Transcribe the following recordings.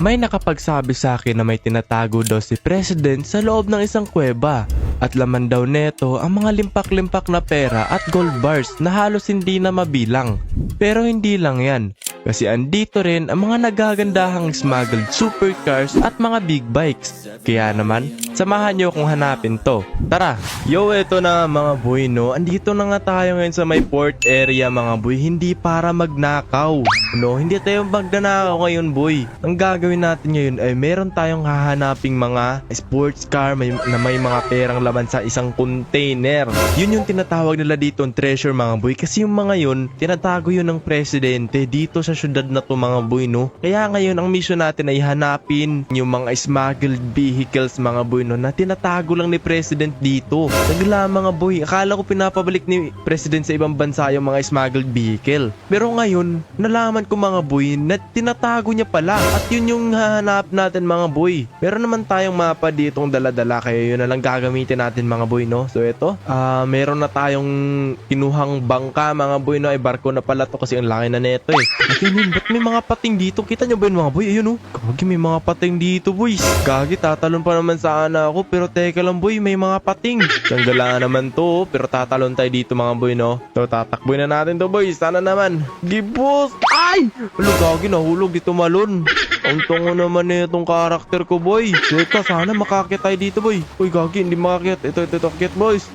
May nakapagsabi sa akin na may tinatago daw si President sa loob ng isang kuweba. At laman daw neto ang mga limpak-limpak na pera at gold bars na halos hindi na mabilang. Pero hindi lang yan. Kasi andito rin ang mga nagagandahang smuggled supercars at mga big bikes. Kaya naman, samahan nyo kung hanapin to. Tara! Yo, eto na mga boy, no? Andito na nga tayo ngayon sa may port area mga boy. Hindi para magnakaw. No? Hindi tayo magnanakaw ngayon boy. Ang gagawin natin ngayon ay meron tayong hahanaping mga sports car na may mga perang laman sa isang container. Yun yung tinatawag nila dito ang treasure mga boy. Kasi yung mga yun, tinatago yun ng presidente dito sa syudad na to mga boy, no? Kaya ngayon ang mission natin ay hanapin yung mga smuggled vehicles mga boy, no? Na tinatago lang ni president dito. Nagla mga boy, akala ko pinapabalik ni president sa ibang bansa yung mga smuggled vehicle. Pero ngayon, nalaman ko mga boy na tinatago niya pala. At yun yung hahanap natin mga boy. Meron naman tayong mapa ditong dala-dala kaya yun na lang gagamitin natin mga boy, no? So ito, meron na tayong kinuhang bangka mga boy, no? Ay barko na pala to kasi ang laki na neto eh. At yun, ba't may mga pating dito? Kita nyo ba yun mga boy? Ayun, oh. Gagi, may mga pating dito boys. Gagi, tatalon pa naman sana ako. Pero teka lang boy, may mga pating. Tanggala naman to, pero tatalon tayo dito mga boy, no? So tatakboy na natin to boys. Sana naman. Gibos! Ay!Alo, gagi, nahulog dito malon. Ang tungo naman na itong karakter ko boy. Teka, sana makakit tayo dito boy. Uy gagi, hindi makakit. Ito, akit boys.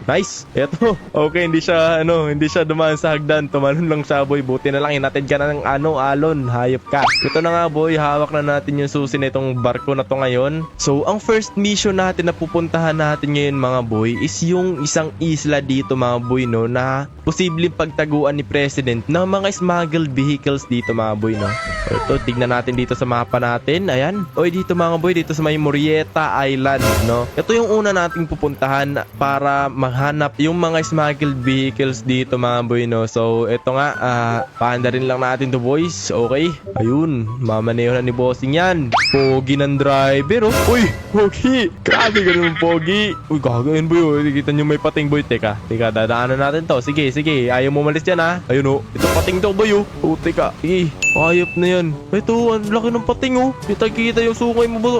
Nice. Eto. Okay, hindi siya dumaan sa hagdan. Tumalon lang siya, boy. Buti na lang hinatid ka na ng alon. Hayop ka. Ito na nga, boy. Hawak na natin yung susi na itong barko na to ngayon. So, ang first mission natin na pupuntahan natin ngayon, mga boy, is yung isang isla dito, mga boy, no, na posibleng pagtaguan ni President ng mga smuggled vehicles dito, mga boy, no. So, ito, tignan natin dito sa mapa natin. Ayan. Oy, dito, mga boy, dito sa may Morieta Island, no. Ito yung una nating pupuntahan para hanap yung mga smuggled vehicles dito mga boy, no. So eto nga, paanda rin lang natin to boys. Okay, ayun, mamaneho na ni bossing yan. Pogi ng driver, oh. Uy, pogi, grabe ka naman pogi. Uy, gagawin boy, kita nyo may pating boy. Teka, dadaanan natin to. Sige, ayaw mo malis yan ha. Ayun, oh, ito pating to boy, oh. Oh, teka, sige, ayop na yan. Ito, ang laki ng pating, oh. Kita yung sukay mo ba?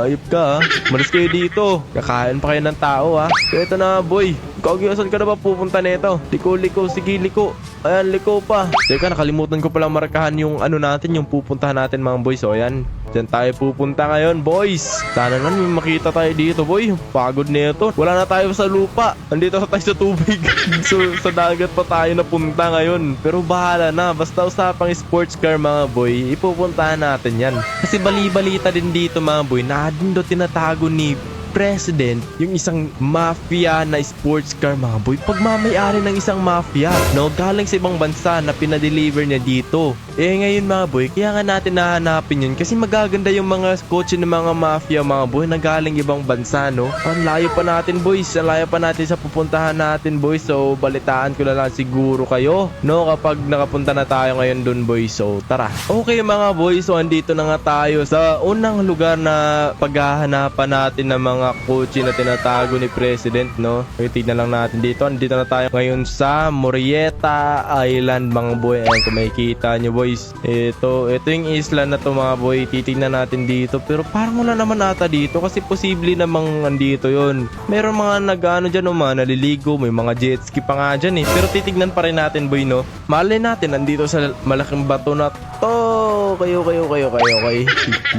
Ayop ka ha. Malis kayo dito, kakain pa kayo ng tao ha. So ito na boy, Gagi, asan ka na ba pupunta nito? Liko, sige liko. Ayan, liko pa. Teka, nakalimutan ko palang markahan yung natin, yung pupuntahan natin mga boys. So ayan, dyan tayo pupunta ngayon boys. Sana na may makita tayo dito boy. Pagod nito. Wala na tayo sa lupa. Andito tayo sa tubig. So sa dagat pa tayo napunta ngayon. Pero bahala na. Basta usapang sports car mga boy, ipupuntahan natin yan. Kasi bali-balita din dito mga boy na din do tinatago ni President yung isang mafia na sports car mga boy. Pagmamayari ng isang mafia, no? Galing sa ibang bansa na pinadeliver niya dito. Ngayon mga boy, kaya nga natin nahanapin yun kasi magaganda yung mga kotse ng mga mafia mga boy na galing ibang bansa, no? Ang layo pa natin boys, ang layo pa natin sa pupuntahan natin boys. So balitaan ko na lang siguro kayo, no? Kapag nakapunta na tayo ngayon dun boys. So tara. Okay mga boys, so andito na nga tayo sa unang lugar na paghahanapan natin ng mga kotse na tinatago ni President, no? Okay, tignan lang natin dito. Andito na tayo ngayon sa Morieta Island mga boy. Ayan, kung makikita nyo boys, ito yung isla na to mga boy. Titignan natin dito, pero parang wala naman ata dito kasi posible namang andito yon. Meron mga nag-ano dyan, no, mga naliligo, may mga jet ski pa nga dyan eh. Pero titignan pa rin natin boy, no? Malay natin andito sa malaking bato na to. Kayo.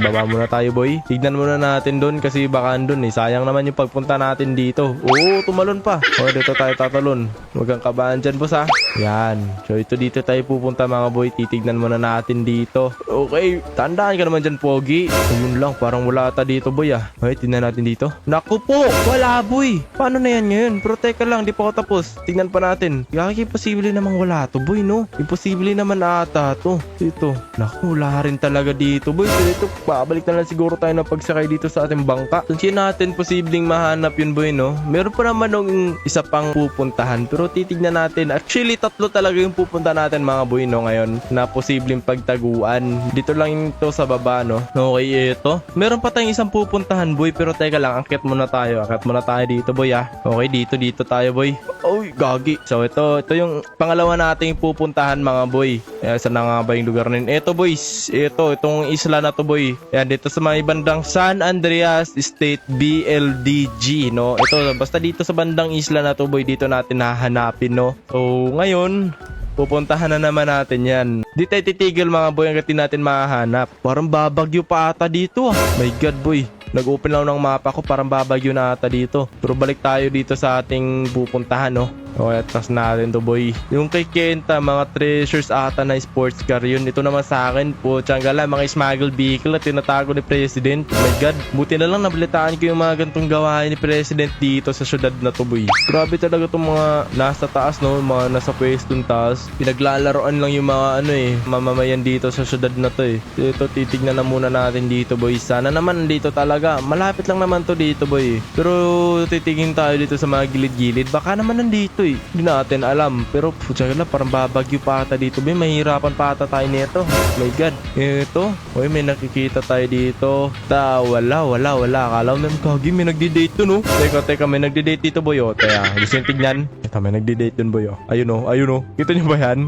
Baba muna tayo boy. Tignan muna natin doon kasi baka andun eh. Sayang naman yung pagpunta natin dito. Oo, tumalon pa. O, dito tayo tatalon. Huwag kang kabahan dyan boss ha. Yan. So ito dito tayo pupunta mga boy. Titignan muna natin dito. Okay, tandaan ka naman dyan pogi. Ayun lang, parang wala ata dito boy ah. Okay, tignan natin dito. Naku po, wala boy. Paano na yan ngayon? Pero teka lang, di pa ako tapos. Tignan pa natin. Kaya imposible namang wala to boy, no? Imposible naman ata to. Dito. Naku, wala rin talaga dito boy. So ito, babalik na lang siguro tayo na pagsakay dito sa ating bangka. Tunsin natin posibleng mahanap yun boy, no? Meron pa naman nung isa pang pupuntahan, pero titignan natin. Actually, tatlo talaga yung pupunta natin mga boy, no, ngayon na posibleng pagtaguan. Dito lang ito sa baba, no? Okay, ito. Meron pa tayong isang pupuntahan, boy. Pero teka lang, akit muna tayo. Akit muna tayo dito, boy, ah. Okay, dito tayo, boy. Uy, gagi. So, ito yung pangalawa nating pupuntahan, mga boy. Saan na nga ba yung lugar na yun? Ito, boys. Itong isla na to, boy. Yan, dito sa mga bandang San Andreas State BLDG, no? Ito, basta dito sa bandang isla na to, boy. Dito natin hahanapin, no? So, ngayon, pupuntahan na naman natin yan. Di tayo titigil, mga boy, hanggang di natin mahahanap. Parang babagyo pa ata dito, ah. My God, boy. Nag-open lang ng mapa ko, parang babagyo na ata dito. Pero balik tayo dito sa ating pupuntahan, no? Okay, tas natin to, boy. Yung kay Kenta, mga treasures ata na sports car yun. Ito naman sa akin po, tiyangala, mga smuggled vehicle at tinatago ni President. Oh my God, buti na lang nabalitaan ko yung mga gantong gawain ni President dito sa syudad na to, boy. Grabe talaga itong mga nasa taas, no? Mga nasa pwestong taas. Pinaglalaroan lang yung mga mamamayan dito sa syudad na to, eh. Ito, titignan na muna natin dito, boy. Sana naman dito talaga. Malapit lang naman to dito, boy. Pero titigin tayo dito sa mga gilid-gilid. Baka naman nandito, eh. Hindi natin alam. Pero putya na, parang babagyo pa ata dito. May mahirapan pa ata tayo nito. My God. Ito. Uy, may nakikita tayo dito. Wala. Akala mo kagi, may nagdi-date to, no? Teka, may nagdi-date dito, boy, oh. Teka, gusto yung tignan. Ito, may nagdi-date dun, boy, oh. Ayun, oh. Kita niyo ba yan?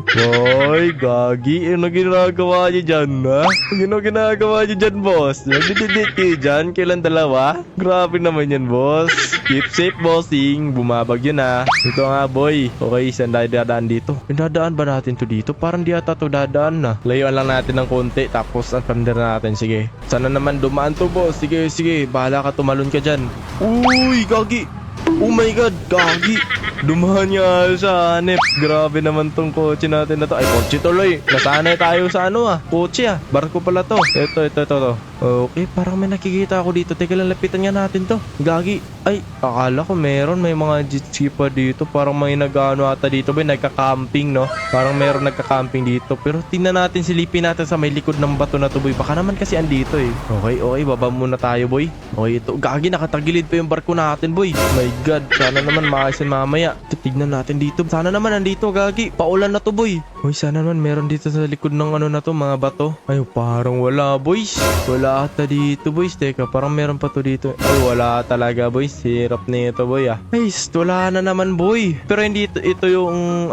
Uy, gagi. Ano ginagawa niyo dyan, ha? Ano ginagawa niyo dyan, boss? Nagdi-date kayo dyan? Kailan dalawa? Grabe naman yan, boss. Keep safe, bossing. Bumabagyo na. Ito nga, boy. Okay, saan tayo dadaan dito? Dadaan ba natin to dito? Parang di ata to dadaan na. Layuan lang natin ng konti, tapos ang pander natin. Sige. Sana naman dumaan to, boss. Sige. Bahala ka, tumalon ka dyan. Uy, gagi. Oh my God, gagi. Dumahan nga sa hanep. Grabe naman tong kotse natin na to. Ay, kotse tuloy. Nasanay tayo sa kotse, ah. Barko pala to. Ito. Okay, parang may nakikita ako dito. Teka lang, lapitan nga natin to. Gagi. Ay, akala ko may mga jet ski pa dito. Parang may nag-ano ata dito, boy. Nagka-camping, no? Parang meron nagka-camping dito. Pero tingnan natin, silipin natin sa may likod ng bato na to, boy. Baka naman kasi andito, eh. Okay, baba muna tayo, boy. Okay, ito. Gagi, nakatagilid pa yung barko natin, boy. My God, sana naman makasin mamaya. Tignan natin dito. Sana naman andito, gagi. Paulan na to, boy. Uy, sana naman meron dito sa likod ng na to, mga bato. Ay, parang wala, boys. Wala ata dito, boys. Teka, parang meron pa to dito. Ay, wala talaga, boys. Hirap nito, boy, ah. Ay, wala na naman, boy. Pero hindi ito yung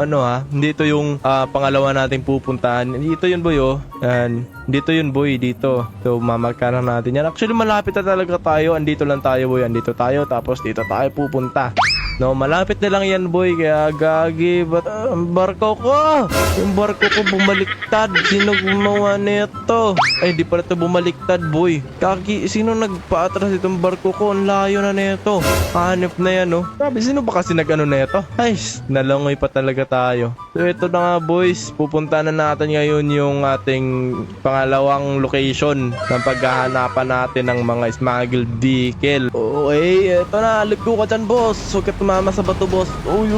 hindi ito yung pangalawa nating pupuntahan. Dito yun, boy, oh. Yan. Dito yun, boy, dito. So, mamarkaran natin yan. Actually, malapit na talaga tayo. Andito lang tayo, boy. Andito tayo, tapos dito tayo pupunta. No, malapit na lang yan, boy. Kaya gagi, ba't ang barko ko? Yung barko ko bumaliktad. Sino gumawa nito? Ay, di pala ito bumaliktad, boy. Gagi, sino nagpa-atras itong barko ko? Ang layo na nito. Hanip na yan, no? Sabi, sino ba kasi nag-ano nito? Ay, nalangoy pa talaga tayo. So, ito na nga, boys. Pupunta na natin ngayon yung ating pangalawang location ng paghahanapan natin ng mga smuggled vehicle. Okay, ito na. Ligo ka dyan, boss. Huwag ka tumama sa bato, boss. Uy.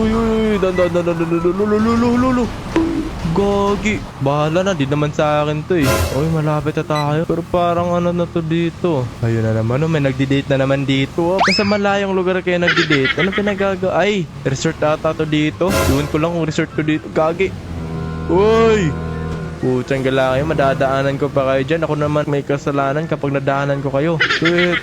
Gagi. Bahala na. Di naman sa akin to, eh. Uy, malapit na tayo. Pero parang na to dito. Ayun na naman, oh. May nagdi-date na naman dito. Basta malayong lugar kayo nagdi-date. Ano pinagaga? Ay, resort ata to dito. Doon ko lang kung resort to dito. Gagi. Uy. Putsang gala kayo, madadaanan ko pa kayo dyan. Ako naman may kasalanan kapag nadaanan ko kayo.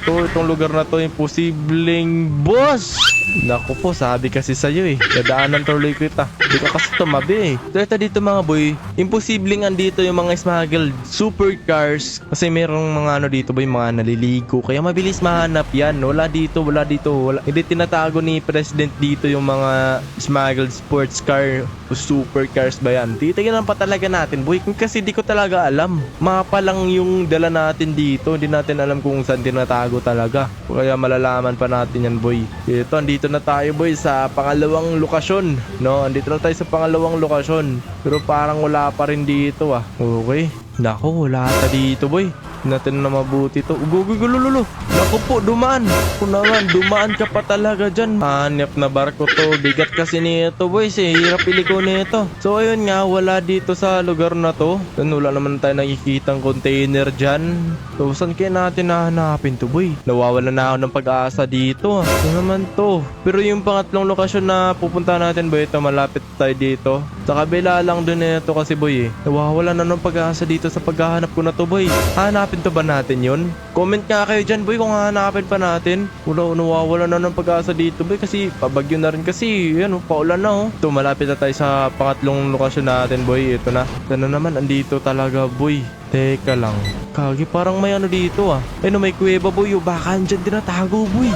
So itong lugar na to, imposibleng boss! Naku po, sabi kasi sa'yo, eh. Nadaanan tuloy kita. Di ka kasi tumabi, eh. So ito dito, mga boy, imposibleng andito yung mga smuggled supercars. Kasi merong mga dito, boy, mga naliligo. Kaya mabilis mahanap yan. Wala dito. Hindi tinatago ni President dito yung mga smuggled sports car o supercars ba yan. Titignan pa talaga natin, boy. Kasi di ko talaga alam. Mapa lang yung dala natin dito. Hindi natin alam kung saan tinatago talaga. Kaya malalaman pa natin yan, boy. Ito, andito na tayo, boy, sa pangalawang lokasyon. No, andito na tayo sa pangalawang lokasyon. Pero parang wala pa rin dito, ah. Okay. Nako, wala ata dito, boy. Natin na mabuti to. Gulululo. Naku po, dumaan. Kung naman, dumaan ka pa talaga dyan. Hanap na barko to. Bigat kasi nito, boys, eh. Hirap iliko nito. So, ayun nga, wala dito sa lugar na to. Wala naman tayo nakikitang container dyan. So, saan kaya natin nahanapin to, boy? Nawawala na ako ng pag-asa dito. Ano naman to? Pero yung pangatlong lokasyon na pupunta natin, boy, ito, malapit tayo dito. Sa kabila lang din ito kasi boy nawawala na ng pag-asa dito sa paghahanap ko na to boy. Hanapin to ba natin yun? Comment nga kayo dyan boy kung hanapin pa natin. Nawawala na ng pag-asa dito boy kasi pabagyo na rin kasi yan paulan na Ito malapit na tayo sa pangatlong lokasyon natin boy. Ito na. Ito na naman andito talaga boy. Teka lang. Kagi parang may ano dito may kuweba boy. Baka andyan tinatago boy.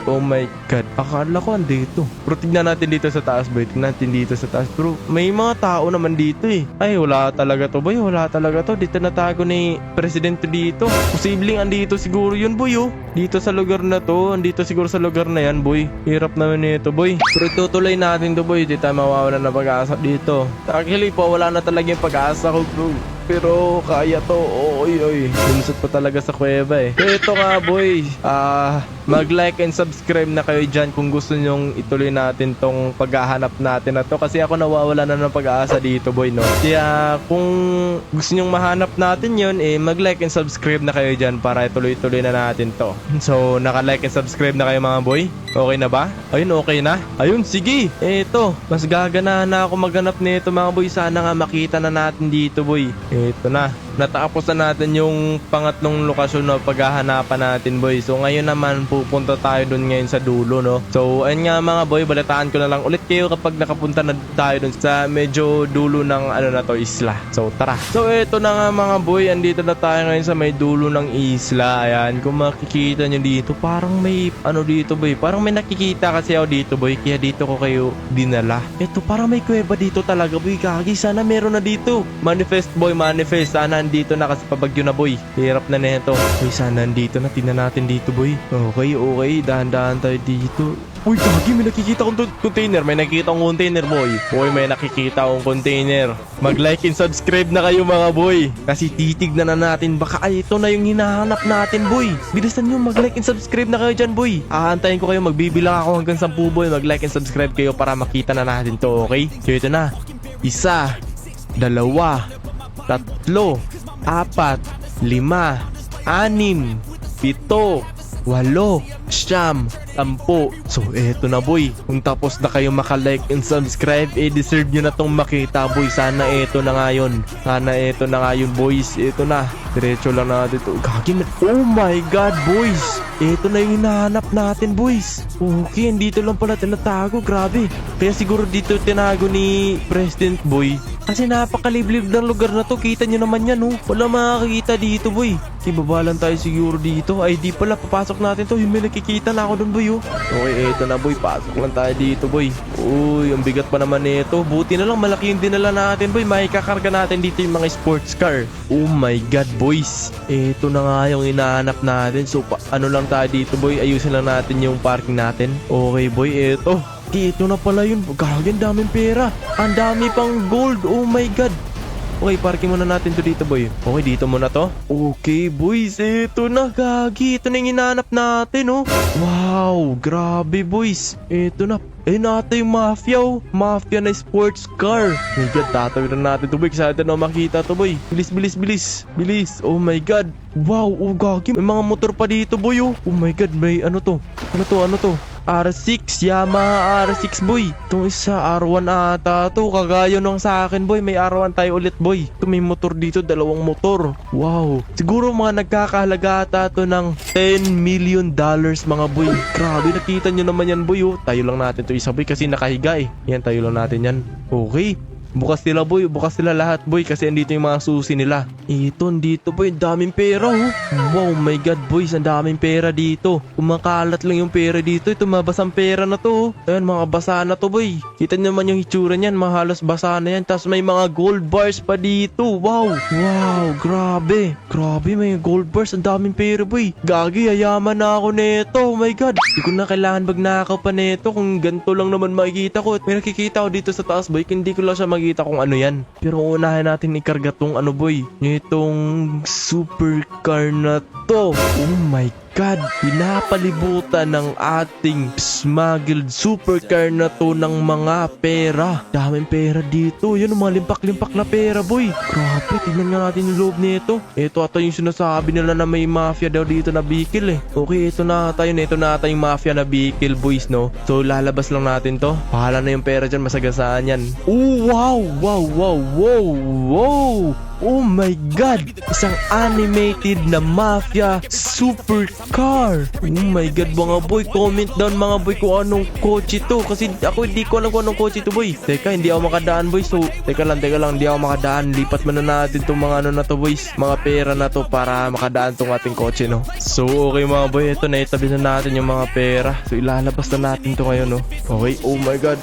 Oh my god. Akala ko andito. Pero tignan natin dito sa taas boy. Tignan natin dito sa taas. Pero may mga tao naman dito Ay wala talaga to boy. Wala talaga to. Dito natago ni presidente dito. Posibleng andito siguro yun boy Dito sa lugar na to. Andito siguro sa lugar na yan boy. Hirap naman nito boy. Pero itutuloy natin to boy. Di tayo mawawala na pag-asa dito. Actually po wala na talaga yung pag-asa ko bro. Pero kaya to. Oy. Lumusot pa talaga sa kuweba Ito nga boy. Mag-like and subscribe na kayo dyan kung gusto nyong ituloy natin tong paghahanap natin na to. Kasi ako nawawala na ng pag-aasa dito boy Kaya kung gusto nyong mahanap natin yun mag-like and subscribe na kayo dyan para ituloy-tuloy na natin to. So naka-like and subscribe na kayo mga boy. Okay na ba? Ayun okay na? Ayun sige. Ito mas gaganahan na ako maghanap nito mga boy. Sana nga makita na natin dito boy. Ito na. Natapos na natin yung pangatlong lokasyon na paghahanapan natin boy. So ngayon naman pupunta tayo dun ngayon sa dulo So ayun nga mga boy, balitaan ko na lang ulit kayo kapag nakapunta na tayo dun sa medyo dulo ng isla. So tara. So ito na nga mga boy, andito na tayo ngayon sa may dulo ng isla. Ayan, kung makikita nyo dito parang may dito boy. Parang may nakikita kasi ako dito boy. Kaya dito ko kayo dinala. Ito parang may kuweba dito talaga boy. Kagi sana meron na dito. Manifest boy, manifest. Sana dito na kasi pabagyo na boy. Hirap na nito. Uy, sana nandito na. Tingnan natin dito boy. Okay. Dahan-dahan tayo dito. Uy, gagi, may nakikita akong container. May nakikita akong container boy. Uy, may nakikita akong container. Mag-like and subscribe na kayo mga boy. Kasi titignan na natin. Baka ito na yung hinahanap natin boy. Bilisan nyo, mag-like and subscribe na kayo dyan boy. Aantayin ko kayo. Magbibilang ako hanggang 10 boy. Mag-like and subscribe kayo para makita na natin to, okay? So ito na. 1, 2, 3, 4, 5, 6, 7, 8, 9, 10. So eto na boy. Kung tapos na kayo maka-like and subscribe, deserve nyo na tong makita boy. Sana eto na nga yun. Boys. Eto na. Diretso lang natin to. Gagi, oh my god boys. Eto na yung hinahanap natin boys. Okay, dito lang pala tinatago. Grabe. Kaya siguro dito tinago ni President boy. Kasi napakaliblib ng lugar na to. Kita nyo naman yan Wala makakita dito boy. Ibabalan tayo siguro dito. Ay di pala, papasok natin to. Yung may nakikita na ako dun boy Okay, eto na boy. Pasok lang tayo dito boy. Uy, ang bigat pa naman nito. Buti na lang malaki yung dinala natin boy. Makikakarga natin dito yung mga sports car. Oh my god boys. Eto na nga yung hinahanap natin. So lang tayo dito boy. Ayusin lang natin yung parking natin. Okay boy, eto. Ito na pala yun. Gagi, ang daming pera. Ang dami pang gold. Oh my god. Okay, parking muna natin to dito boy. Okay, dito muna to. Okay boys, ito na gagi. Ito na yung hinahanap natin Wow, grabe boys. Ito na. Natin yung mafia Mafia na sports car. Oh my god, tatawid na natin to boy. Excited na makita to boy. Bilis. Oh my god. Wow, gagi. May mga motor pa dito boy Oh my god, may ano to? R6, Yamaha R6 boy. Itong isa R1 ata to. Kagaya nung sa akin boy. May R1 tayo ulit boy. Ito may motor dito, 2 motor. Wow. Siguro mga nagkakahalaga ata to ng $10 million mga boy. Grabe, nakita nyo naman yan boy Tayo lang natin to isa boy kasi nakahiga Yan, tayo lang natin yan. Okay. Bukas sila boy, bukas sila lahat boy kasi andito yung mga susi nila. Ito, dito boy, daming pera Wow my god boys, ang daming pera dito. Kumakalat lang yung pera dito. Ito mabasang pera na to Ayan, mga basa na to boy. Kita naman yung hitsura niyan, mahalos basa na yan. Tapos may mga gold bars pa dito. Wow, grabe. Grabe, may gold bars, ang daming pera boy. Gagi, yayaman na ako neto. Oh my god, hindi ko na kailangan magnakaw pa neto. Kung ganito lang naman makikita ko. May nakikita ko dito sa taas boy, hindi ko lang siya makita kung ano yan. Pero unahin natin ikarga tong ano boy, itong supercar na to. Oh my God, pinapalibutan ng ating smuggled supercar na to ng mga pera. Daming pera dito. Yun, mga limpak-limpak na pera, boy. Grabe, tignan nga natin yung loob nito. Ito ata yung sinasabi nila na may mafia daw dito na vehicle eh. Okay, ito na ata yun. Ito na ata yung mafia na vehicle, boys, no? So, lalabas lang natin to. Pahala na yung pera dyan, masagasaan yan. Oh, wow, wow, wow, wow, wow. Oh my God! Isang animated na mafia supercar! Oh my God mga boy, comment down mga boy kung anong kotse to. Kasi ako hindi ko alam kung anong kotse to boy. Teka, hindi ako makadaan boy. So, teka lang, hindi ako makadaan. Lipat muna natin itong mga ano na to boys. Mga pera na to para makadaan tong ating kotse, no? So, okay mga boy, ito na itabi na natin yung mga pera. So, ilalabas na natin to ngayon, no? Okay, oh my God.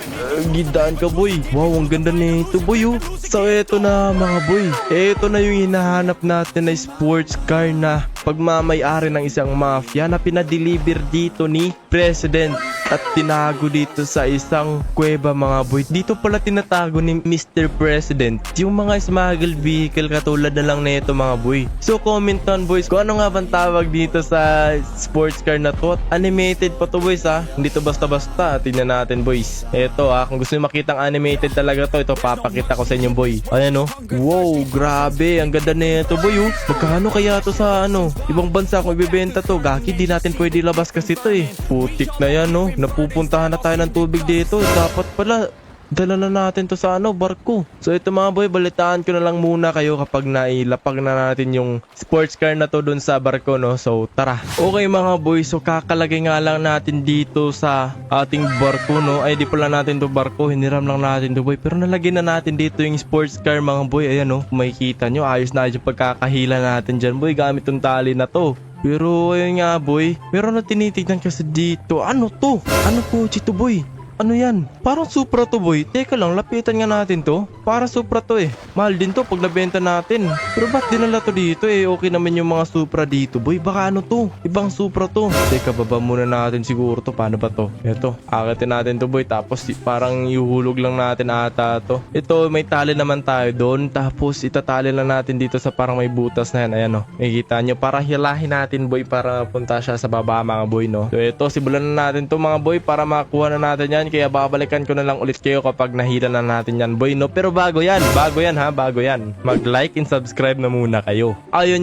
Gidaan ka boy. Wow, ang ganda nito boy, oh. So, ito na mga boy. Ito na yung hinahanap natin na sports car na pagmamay-ari ng isang mafia na pinadeliver dito ni President at tinago dito sa isang kuweba mga boy. Dito pala tinatago ni Mr. President yung mga smuggled vehicle katulad na lang nito mga boy. So comment down boys kung ano nga bang tawag dito sa sports car na to. Animated pa to boys ha. Hindi to basta-basta. Tingnan natin boys. Eto ha. Kung gusto nyo makitang animated talaga to, ito papakita ko sa inyo boy. Ayan o. Wow, grabe. Ang ganda nito boy oh. Magkano kaya to sa ano? Ibang bansa kung ibibenta to. Gaki, di natin pwede labas kasi to eh. Putik na yan no. Napupuntahan na tayo ng tubig dito. Dapat pala dala na natin to sa ano, barko. So ito mga boy, balitaan ko na lang muna kayo kapag nailapag na natin yung sports car na to dun sa barko, no? So tara. Okay mga boy, so kakalagay nga lang natin dito sa ating barko, no? Ay di pala natin to barko, hiniram lang natin to boy. Pero nalagay na natin dito yung sports car mga boy. Ayan no, kung makikita nyo, ayos na yung pagkakahila natin dyan boy, gamit tong tali na to. Pero ayun nga boy, meron na tinitignan kasi dito. Ano to? Ano po to boy? Ano yan? Parang Supra to boy. Teka lang, lapitan nga natin to. Parang Supra to eh. Mahal din to pag nabenta natin. Pero ba't dinala to dito eh? Okay naman yung mga Supra dito boy. Baka ano to? Ibang Supra to. Teka, baba muna natin siguro to. Paano ba to? Eto, akitin natin to boy. Tapos parang ihuhulog lang natin ata to. Ito, may tali naman tayo doon. Tapos itatali lang natin dito sa parang may butas na yan. Ayan o. Makikita nyo. Para hilahin natin boy para punta siya sa baba mga boy no. So ito, sibulan na natin to mga boy para makuha na natin yan. Kaya babalikan ko na lang ulit kayo kapag nahila na natin yan boy no. Pero bago yan ha, bago yan. Mag-like and subscribe na muna kayo. Ayaw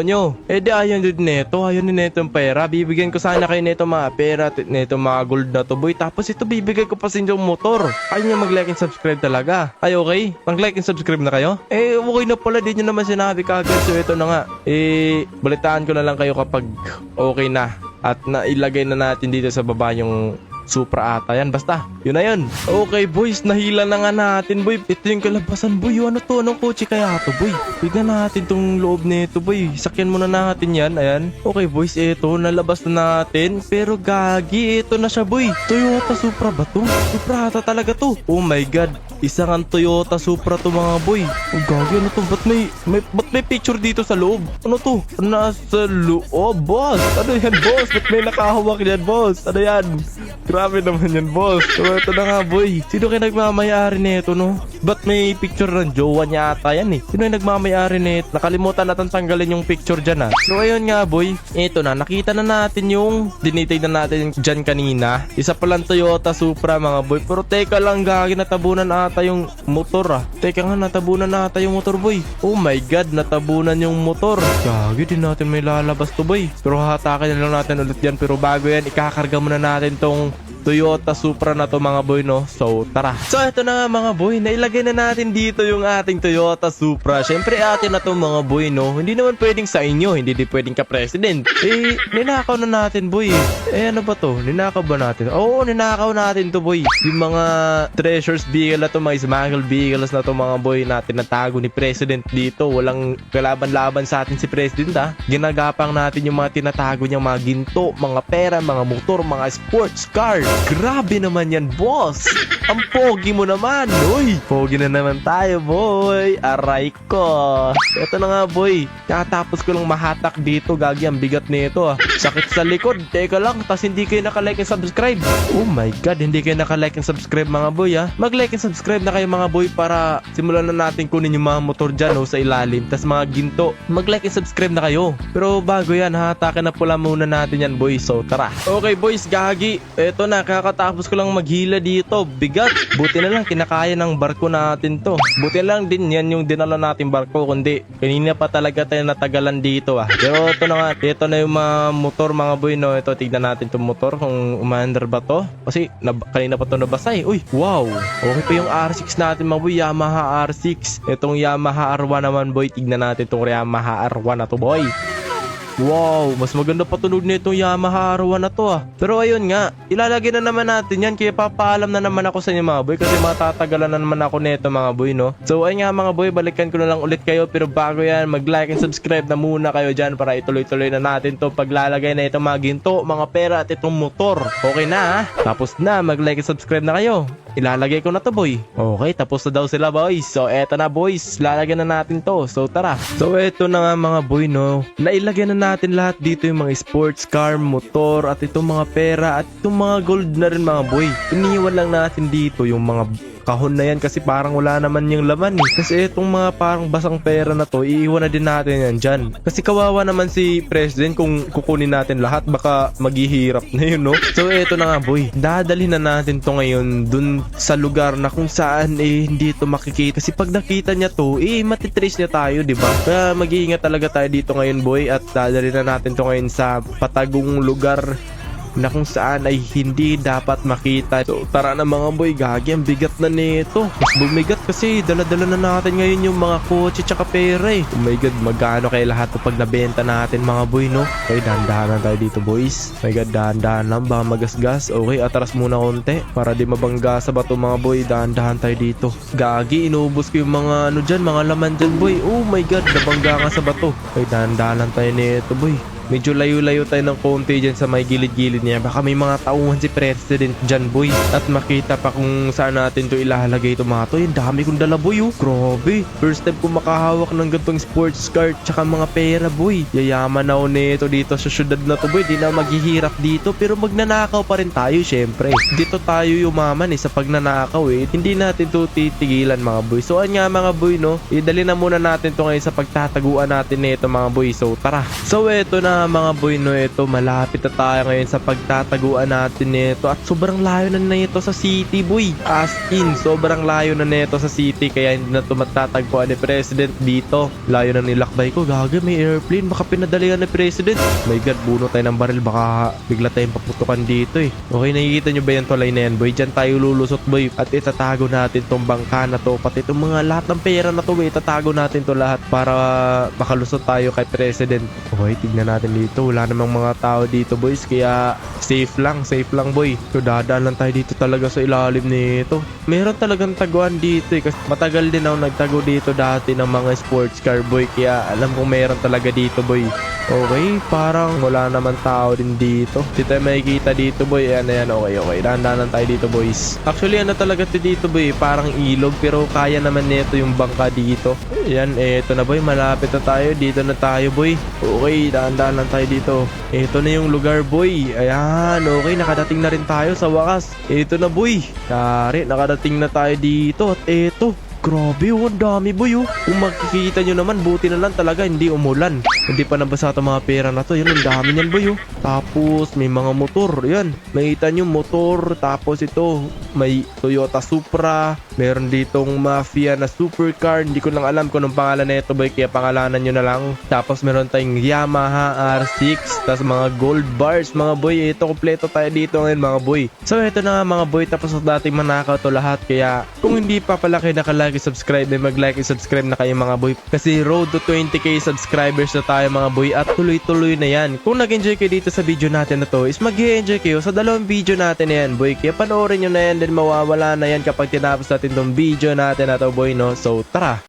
nyo. Eh di ayaw din neto. Ayaw din neto yung pera. Bibigyan ko sana kayo neto mga pera. Neto mga gold na to boy. Tapos ito bibigay ko pa sa inyo motor. Ayaw nyo mag-like and subscribe talaga. Ay okay? Mag-like and subscribe na kayo? Eh okay na pala. Di nyo naman sinabi kagad. So ito na nga. Balitaan ko na lang kayo kapag okay na. At nailagay na natin dito sa baba yung Supra ata yan. Basta, yun na yun. Okay boys, nahila na nga natin boy. Ito yung kalabasan boy. Ano to? Anong kotse kaya to boy? Tignan natin tong loob nito boy. Sakyan muna natin yan. Ayan. Okay boys, ito nalabas na natin. Pero gagi, ito na siya boy. Toyota Supra ba to? Supra ata talaga to. Oh my God. Isang ang Toyota Supra to mga boy. Oh gagi, ano to? Ba't may picture dito sa loob? Ano to? Nasa loob? Oh boss. Ano yan boss? Ba't may nakahawak yan boss? Ano yan? Grabe naman yan boss. So ito na nga boy. Sino kayo nagmamayari nito no? Ba't may picture ng jowa niya ata yan eh? Sino yung nagmamayari nito? Nakalimutan natin tanggalin yung picture dyan ha. So ayun nga boy. Ito na. Nakita na natin yung dinitay na natin dyan kanina. Isa palang Toyota Supra mga boy. Pero teka lang gagi, natabunan ata yung motor ah. Teka nga, natabunan ata yung motor boy. Oh my God, natabunan yung motor. Gagi, di natin may lalabas to boy. Pero hatakin na lang natin ulit yan. Pero bago yan, ikakarga muna natin tong Toyota Supra na to mga boy no. So tara. So ito na nga mga boy, nailagay na natin dito yung ating Toyota Supra. Syempre atin na to mga boy no. Hindi naman pwedeng sa inyo, hindi din pwedeng ka president. Eh ninakaw na natin boy. Eh ano ba to? Ninakaw ba natin? Oo, ninakaw natin to boy. Yung mga treasures vehicle na to, mga smuggled vehicles na to mga boy, natin natago ni president dito. Walang kalaban-laban sa atin si president ha. Ginagapang natin yung mga tinatago niyang mga ginto, mga pera, mga motor, mga sports car. Grabe naman yan, boss! Ang pogi mo naman! Uy! Pogi na naman tayo, boy! Aray ko! Ito na nga, boy. Katapos ko lang mahatak dito. Gagi, ang bigat nito ah. Sakit sa likod. Teka lang, tas hindi kayo nakalike and subscribe. Oh my god, hindi kayo nakalike and subscribe mga boy ah. Mag-like and subscribe na kayo mga boy para simulan na natin kunin yung mga motor dyan sa ilalim. Tas mga ginto. Mag-like and subscribe na kayo. Pero bago yan, hatakin na pula muna natin yan, boy. So, tara. Okay, boys, gagi. Eto na, kakatapos ko lang maghila dito. Bigat. Buti na lang, kinakaya ng barko natin to. Buti na lang din yan yung dinala natin barko. Kundi, kanina pa talaga tayo natagalan dito ah. Pero ito na nga, ito na yung mga motor mga boy, no. Ito, tignan natin itong motor kung umaandar ba to. Kasi, kanina pa to nabasa eh. Uy, wow. Okay pa yung R6 natin mga boy. Yamaha R6. Itong Yamaha R1 naman boy. Tignan natin itong Yamaha R1 na to boy. Wow, mas maganda pa tunog na itong Yamaha R1 na to ah. Pero ayun nga, ilalagay na naman natin yan. Kaya papaalam na naman ako sa inyo mga boy. Kasi matatagalan na naman ako nito mga boy, no. So ayun nga mga boy, balikan ko na lang ulit kayo. Pero bago yan, mag-like and subscribe na muna kayo dyan para ituloy-tuloy na natin to paglalagay na itong mga ginto, mga pera at itong motor. Okay na ah. Tapos na, mag-like and subscribe na kayo. Ilalagay ko na to boy. Okay, tapos na daw sila boys. So eto na boys, lalagyan na natin to. So tara. So eto na nga mga boy, no. Nailagay na natin lahat dito yung mga sports car, motor at itong mga pera at itong mga gold na rin mga boy. Iniwan lang natin dito yung mga kahon na yan kasi parang wala naman yung laman eh. Kasi itong mga parang basang pera na to, iiwan na din natin yan dyan. Kasi kawawa naman si President kung kukunin natin lahat, baka maghihirap na yun, no? So eto na nga boy, dadalhin na natin to ngayon dun sa lugar na kung saan hindi to makikita. Kasi pag nakita niya to, matitrace niya tayo, diba? Kaya mag-iingat talaga tayo dito ngayon boy at dadalhin na natin to ngayon sa patagong lugar na kung saan ay hindi dapat makita. So tara na mga boy, gagi ang bigat na nito. Mas bumigat kasi dala-dala na natin ngayon yung mga kotse tsaka pera eh. Oh my god, magkano kaya lahat to pag nabenta natin mga boy, no? Okay, dahan-dahan tayo dito boys. Oh my god, dahan-dahan lang, baka magasgas. Okay, atras muna konti para di mabangga sa bato mga boy. Dahan-dahan tayo dito. Gagi, inuubos ko yung mga ano dyan, mga laman dyan boy. Oh my god, nabangga ka sa bato. Okay, dahan-dahan lang tayo nito boy. Medyo layo-layo tayo ng konti dyan sa may gilid-gilid niya. Baka may mga tauhan si President dyan boy. At makita pa kung saan natin to ilalagay ito mga to. Yung dami kong dala boy oh. Grabe. First time ko makahawak ng gantong sports car tsaka mga pera boy. Yayaman ako nito dito sa syudad na to boy. Di na maghihirap dito. Pero magnanakaw pa rin tayo syempre. Dito tayo yumaman sa pagnanakaw eh. Hindi natin to titigilan mga boy. So nga mga boy, no. Idali na muna natin to ngayon sa pagtataguan natin nito mga boy. So tara. So eto na mga boy, no, ito malapit na tayo ngayon sa pagtataguan natin nito at sobrang layo na nito sa city boy. As in, sobrang layo na nito sa city kaya hindi na ito matatagpuan ni President dito. Layo na nilakbay ko. Gaga, may airplane, baka pinadalihan ni President. My god, buno tayo ng baril, baka bigla tayong paputukan dito eh. Okay, nakikita nyo ba yung tulay na yan boy? Dyan tayo lulusot boy at itatago natin tong bangka na to, pati itong mga lahat ng pera na to boy. Itatago natin to lahat para makalusot tayo kay President. Okay, tignan natin dito, wala namang mga tao dito boys, kaya safe lang boy. So dadaan lang tayo dito talaga sa ilalim nito. Meron talagang taguan dito eh, kasi matagal din ako nagtago dito dati ng mga sports car boy, kaya alam kong meron talaga dito boy. Okay, parang wala naman tao din dito. Hindi tayo makikita dito boy. Ayan, okay. Dahan-dahan tayo dito boys. Actually ano talaga dito boy, parang ilog pero kaya naman nito yung bangka dito. Ayan, eto na boy, malapit na tayo. Dito na tayo boy. Okay, dahan-dahan lang tayo dito. Eto na yung lugar boy. Ayan, okay, nakadating na rin tayo sa wakas. Eto na boy. Kari, nakadating na tayo dito at eto. Grabe oh, ang dami boy oh. Kung makikita nyo naman, buti na lang talaga hindi umulan. Hindi pa nabasa itong mga pera na to. Yan, ang dami niyan boy oh. Tapos may mga motor. Yan, makita nyo motor. Tapos ito, may Toyota Supra. Meron ditong Mafia na supercar. Hindi ko lang alam kung anong pangalan na ito boy, kaya pangalanan nyo na lang. Tapos meron tayong Yamaha R6. Tapos mga gold bars mga boy. Ito, kompleto tayo dito ngayon mga boy. So ito na nga mga boy. Tapos dating manakaw to lahat. Kaya kung hindi pa pala kayo nakalagay subscribe, mag-like and subscribe na kayo mga boy. Kasi road to 20k subscribers na tayo mga boy at tuloy-tuloy na yan. Kung nag-enjoy kayo dito sa video natin na to, is mag-enjoy kayo sa dalawang video natin na yan boy. Kaya panoorin nyo na yan, then mawawala na yan kapag tinapos natin tong video natin na to boy, no? So tara!